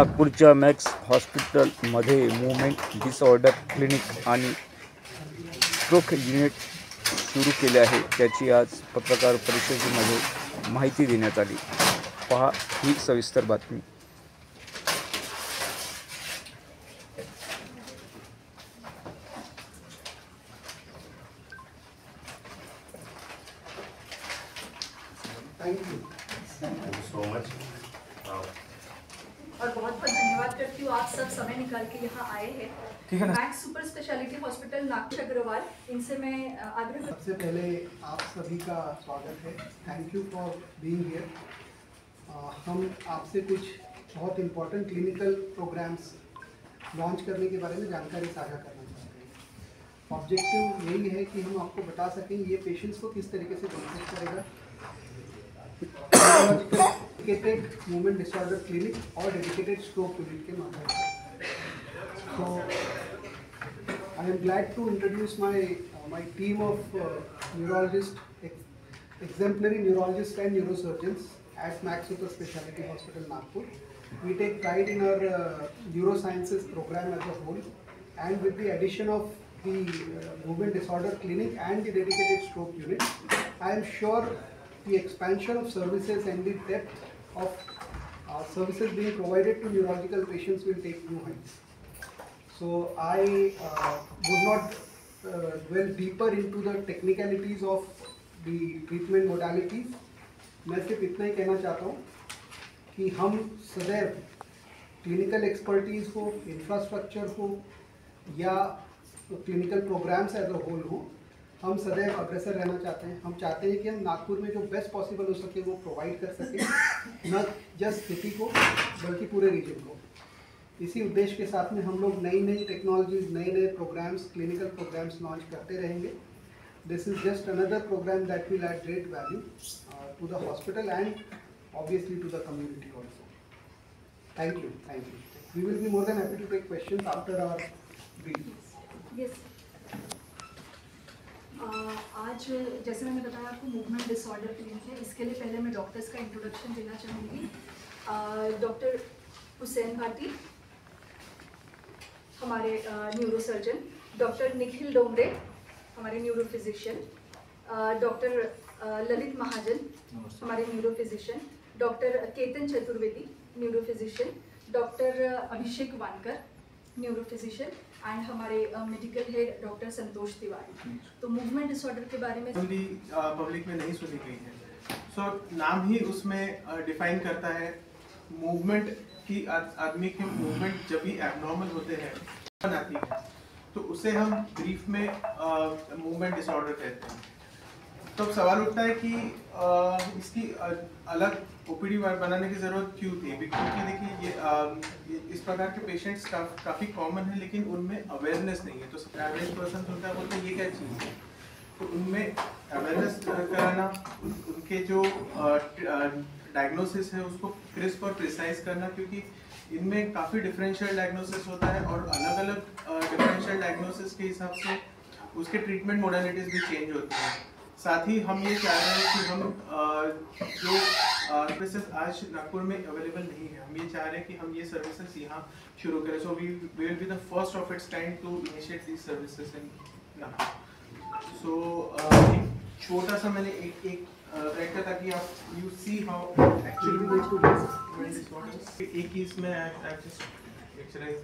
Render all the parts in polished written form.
नागपूरच्या मॅक्स हॉस्पिटलमध्ये movement disorder clinic आणि स्ट्रोक युनिट सुरू केले आहे, त्याची आज पत्रकार परिषदेमध्ये माहिती देण्यात आली. पहा ही सविस्तर बातमी. Thank you so much. और बहुत बहुत धन्यवाद करती हूँ, आप सब समय निकाल के यहाँ आए हैं. ठीक है ना. Max super speciality hospital Nagpur Agrawal, इनसे मैं आग्रह. सबसे पहले आप सभी का स्वागत है. Thank you for being here. हम आपसे कुछ बहुत इम्पोर्टेंट क्लिनिकल प्रोग्राम्स लॉन्च करने के बारे में जानकारी साझा करना चाहते हैं. ऑब्जेक्टिव यही है कि हम आपको बता सकें ये पेशेंट्स को किस तरीके से बेनिफिट करेगा. डेडिकेटेड मूवमेंट डिसऑर्डर क्लिनिक और डेडिकेटेड स्ट्रोक यूनिट के माध्यम से. So I am glad to introduce my team of neurologists, exemplary neurologists and neurosurgeons at Max Super Speciality Hospital Nagpur. We take pride in our neurosciences program as a whole, and with the addition of the movement disorder clinic and the dedicated stroke unit, I am sure the expansion of services and the depth of services being provided to neurological patients will take new heights. So I would not dwell deeper into the technicalities of the treatment modalities. मैं सिर्फ इतना ही कहना चाहता हूँ कि हम सदैव clinical expertise हो, इंफ्रास्ट्रक्चर हो या clinical programmes as a whole हो, हम सदैव अग्रसर रहना चाहते हैं. हम चाहते हैं कि हम नागपुर में जो बेस्ट पॉसिबल हो सके वो प्रोवाइड कर सकें, न जस्ट सिटी को बल्कि पूरे रीजन को. इसी उद्देश्य के साथ में हम लोग नई नई टेक्नोलॉजीज, नए नए प्रोग्राम्स, क्लिनिकल प्रोग्राम्स लॉन्च करते रहेंगे. This is just another programme that will add great value to the hospital and obviously to the community also. Thank you. We will be more than happy to take questions after our brief. Yes. आज जैसे मैंने बताया आपको movement disorder clinic है. इसके लिए पहले मैं डॉक्टर्स का इंट्रोडक्शन देना चाहूँगी. डॉक्टर हुसैन भाटी हमारे न्यूरोसर्जन, डॉक्टर निखिल डोंगरे हमारे न्यूरो फिजिशियन, डॉक्टर ललित महाजन हमारे neuro physician, doctor Ketan Chaturvedi neuro physician, doctor Abhishek Wankar neuro physician and हमारे मेडिकल हेड डॉक्टर संतोष तिवारी. तो मूवमेंट डिसऑर्डर के बारे में पब्लिक में नहीं सुनी गई है. सो नाम ही उसमें डिफाइन करता है मूवमेंट कि आदमी के मूवमेंट जब भी एबनॉर्मल होते हैं आती है तो उसे हम ब्रीफ में मूवमेंट डिसऑर्डर कहते हैं. तो अब सवाल उठता है कि इसकी अलग ओपीडी बनाने की ज़रूरत क्यों थी. क्योंकि देखिए ये इस प्रकार के पेशेंट्स काफ़ी कॉमन है, लेकिन उनमें अवेयरनेस नहीं है. तो एवरेज पर्सन सुनता है, बोलते हैं ये क्या चीज़ है. तो उनमें अवेयरनेस कराना, उनके जो डायग्नोसिस है उसको क्रिस्प और प्रिसाइज करना, क्योंकि इनमें काफ़ी डिफरेंशियल डायग्नोसिस होता है और अलग अलग डिफरेंशियल डायग्नोसिस के हिसाब से उसके ट्रीटमेंट मोडालिटीज़ भी चेंज होती हैं. साथ ही हम ये चाह रहे हैं कि हम जो सर्विसेज आज नागपुर में अवेलेबल नहीं है, हम ये चाह रहे हैं कि हम ये सर्विसेज यहाँ शुरू करें. So we will be the first of its kind to initiate these services in Nagpur. So एक छोटा सा मैंने एक रखा ताकि आप यू सी हाउ एक्चुअली एक ही इसमें I just picturise.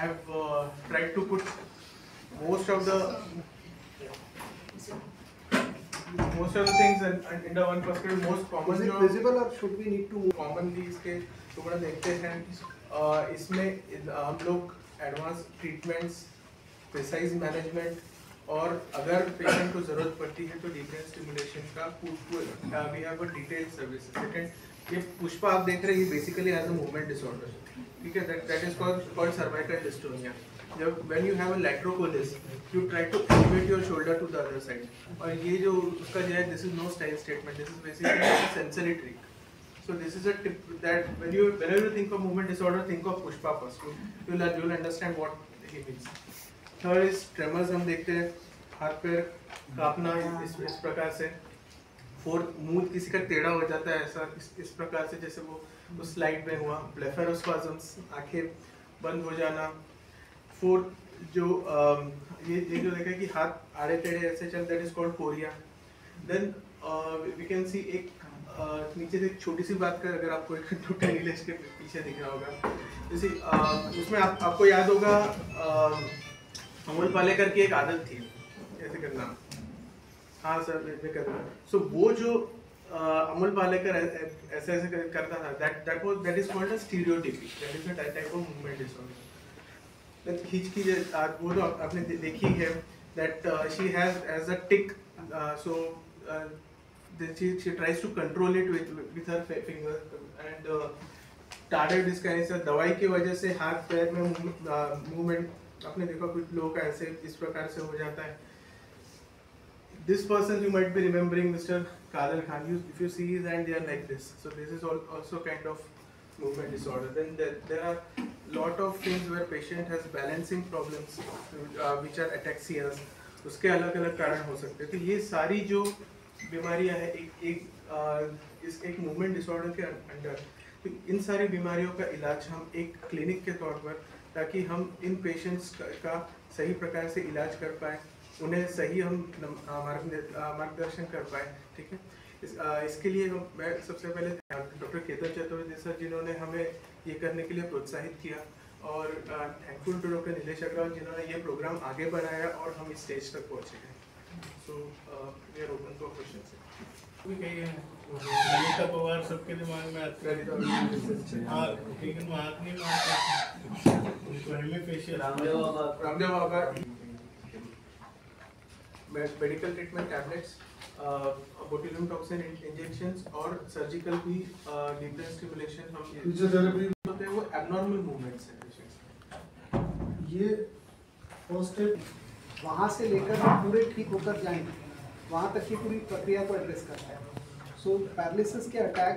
I've tried to put most of the things in the one perspective. Most common Is it visible or should we need to move? commonly इसके थोड़ा देखते हैं. इसमें हम लोग एडवांस ट्रीटमेंट्स, प्रिसाइज मैनेजमेंट और अगर patient को ज़रूरत पड़ती है तो डीप ब्रेन स्टिमुलेशन का we have a detailed service. Second, ये पुष्पा आप देख रहे हैं, ये basically as a movement disorder. ठीक है, that is called cervical dystonia. जब when you have a laterocollis you try to elevate your shoulder to the other side. और ये जो उसका जो है, this is no style statement, this is basically a sensory trick. So this is a tip that whenever you think of movement disorder, think of Pushpa first. You'll understand what he means. Third is tremors हम देखते हैं. हाथ पैर कांपना इस प्रकार से। 4 मुंह किसी का टेढ़ा हो जाता है ऐसा इस प्रकार से, जैसे वो उस स्लाइड में हुआ। ब्लेफेरोस्पाज़म्स, आंखें बंद हो जाना। 4 जो ये जो देखा कि हाथ आड़े टेढ़े ऐसे चल, that is called chorea. Then we can see एक नीचे से एक छोटी सी बात कर, अगर आपको एक टूटे नीलेश के पीछे दिख रहा होगा, जैसे उसमें आपको याद होगा अमोल पालेकर की एक आदत थी ऐसे करना। हाँ सर, मैं कर रहा हूँ। सो वो जो अमोल पालेकर ऐसे ऐसे करता था, that is called a stereotypy, that is a type of movement disorder. खींच की वो तो आपने देखी है, that she has a tic, so she tries to control it with her finger, and tardive dyskinesia दवाई की वजह से हाथ पैर में मूवमेंट आपने देखा कुछ लोगों का ऐसे इस प्रकार से हो जाता है। This person you might be remembering, Mr. Kadal Khan. If you see his hand, they are like this. So this is also kind of movement disorder. Then there are lot of things where patient has balancing problems, which are ataxias. उसके अलग अलग कारण हो सकते हैं। तो ये सारी जो बीमारियां हैं एक मूवमेंट डिसऑर्डर के अंडर, तो इन सारी बीमारियों का इलाज हम एक क्लिनिक के तौर पर, ताकि हम इन पेशेंट्स का सही प्रकार से इलाज कर पाए, उन्हें सही हम मार्गदर्शन कर पाए। ठीक है, इसके लिए मैं सबसे पहले डॉक्टर केतन चतुर्वेदी सर, जिन्होंने हमें ये करने के लिए प्रोत्साहित किया, और thankful to doctor Nilesh Agrawal, जिन्होंने ये प्रोग्राम आगे बढ़ाया और हम इस स्टेज तक पहुँचे हैं। So we are open for questions. भी कही है ललिता पवार सबके दिमाग में आती है, हाँ, लेकिन वो हाथ नहीं मारते। Facial Ramdev Baba medical treatment tablets, botulinum toxin injections और सर्जिकल भी डीप ब्रेन स्टिमुलेशन हम होते हैं। वो एबनॉर्मल मूवमेंट्स हैं। ये फर्स्ट स्टेप वहाँ से लेकर हम पूरे ठीक होकर जाएंगे, वहाँ तक की पूरी प्रक्रिया को एड्रेस करता है। सो पैरालिसिस के अटैक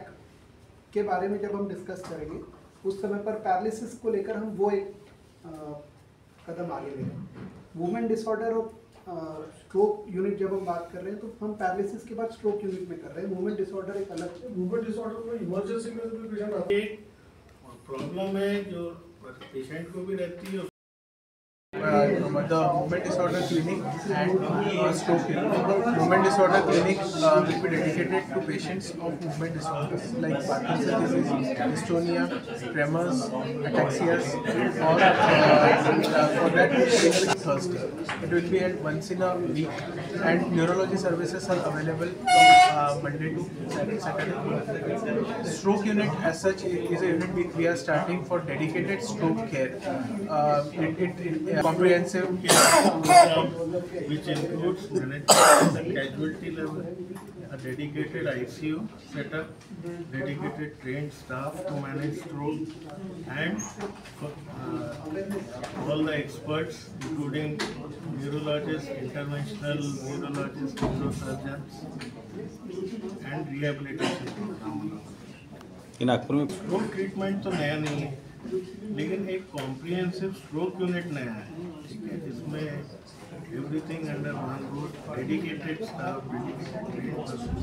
के बारे में जब हम डिस्कस करेंगे, उस समय पर पैरालिसिस को लेकर हम वो एक कदम आगे लेंगे। मूवमेंट डिसऑर्डर और स्ट्रोक यूनिट जब हम बात कर रहे हैं, तो हम पैरालिसिस के बाद स्ट्रोक यूनिट में कर रहे हैं। मूवमेंट डिसऑर्डर एक अलग, मूवमेंट डिसऑर्डर में इमरजेंसी में भी पेशेंट आता है। एक प्रॉब्लम है जो पेशेंट को भी रहती है। The movement disorder clinic and stroke clinic. Movement disorder clinic will be dedicated to patients of movement disorders like Parkinson's disease, dystonia, tremors, ataxias, or for that Thursday. It will be held once in a week, and neurology services are available from Monday to Saturday. Stroke unit as such is a unit we are starting for dedicated stroke care. It comprehensive which includes management at the casualty level, a dedicated ICU setup, dedicated trained staff to manage stroke, and all the experts including neurologists, interventional neurologists, neurosurgeons, and rehabilitation program। Nagpur में stroke treatment तो नया नहीं है, लेकिन एक comprehensive stroke unit नया है। ठीक है, जिसमें everything under one roof, dedicated staff, dedicated trained person.